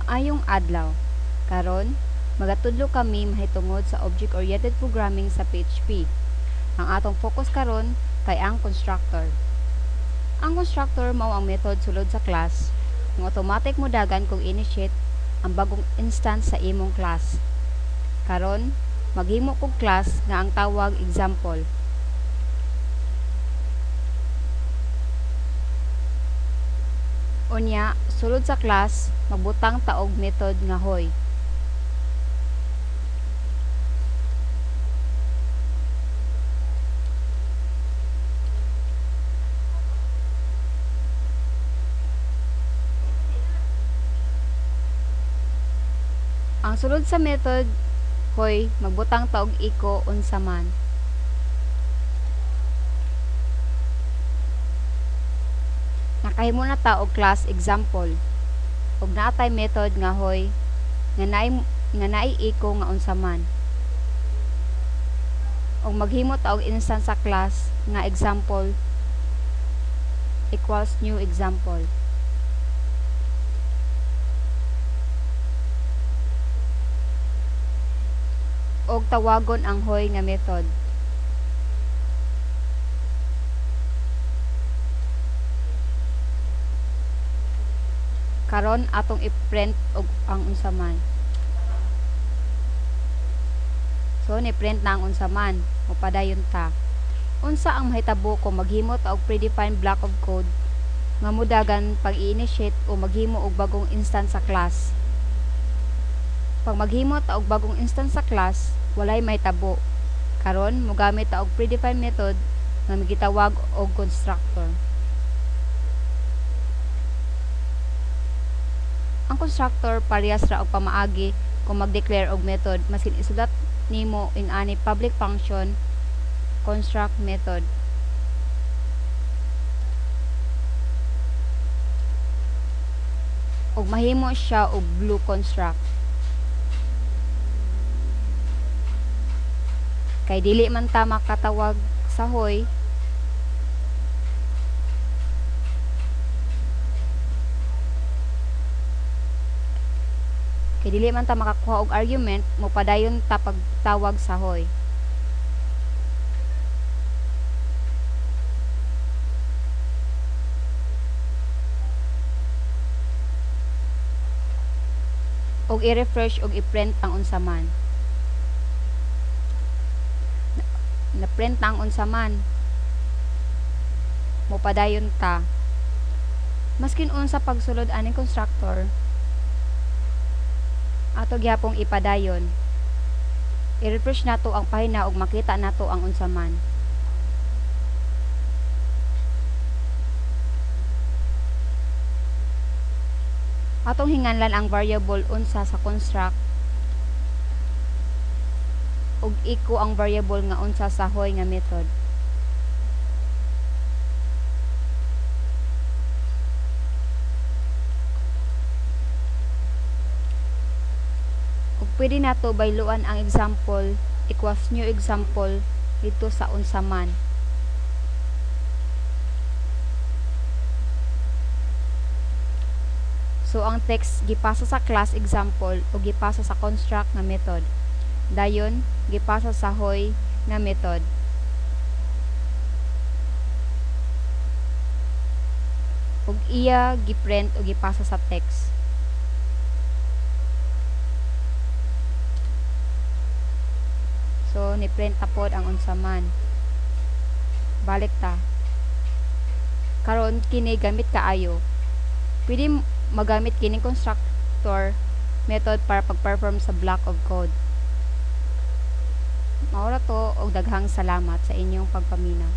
Maayong adlaw. Karon, magatudlo kami mahitungod sa object-oriented programming sa PHP. Ang atong focus karon kay ang constructor. Ang constructor mao ang method sulod sa class nga automatic modagan kung initiate ang bagong instance sa imong class. Karon, maghimo kog class nga ang tawag example. Unya, sulod sa class, magbutang taog method nga hoy. Ang sulod sa method hoy, magbutang taog echo unsa man. Nakahimo na ta og class example. Ug naatay method nga hoy nga naay echo nga unsa man. Ug maghimo ta og instance sa class nga example equals new example. Og tawagon ang hoy nga method. Karon atong i-print og ang unsa man. So ni-print na ang unsa man, mopadayon ta. Unsa ang mahitabo kung maghimo ta og predefined block of code nga modagan pag i-initiate o maghimo og bagong instance sa class. Pag maghimo ta og bagong instance sa class, walay mahitabo. Karon mogamit ta og predefined method nga gitawag og constructor. Ang constructor parehas ra og pamaagi kung mag-declare og method masin isulat nimo ing ani public function construct method. Og mahimo siya og blue construct. Kay dili man ta makatawag sa hoy, kay dili man ta makakuha og argument, mopadayon ta pagtawag sa hoy. Og i-refresh og i-print ang unsa man. Na-print ang unsa man. Mopadayon ta. Maskin unsa pagsulod aning constructor, ato gyapong ipadayon. I-refresh nato ang pahina ug makita nato ang unsa man. Atong hinganlan ang variable unsa sa construct ug echo ang variable nga unsa sa hoy nga method. Pwede nato bayluan ang example equals new example dito sa unsa man. So ang text gipasa sa class example o gipasa sa construct nga method. Dayon gipasa sa hoy nga method. Ug iya giprint o gipasa sa text. So, ni-print na pod ang unsa man. Balik ta. Karon kini gamit kaayo. Pwede magamit kining constructor method para pag-perform sa block of code. Maura to og daghang salamat sa inyong pagpaminaw.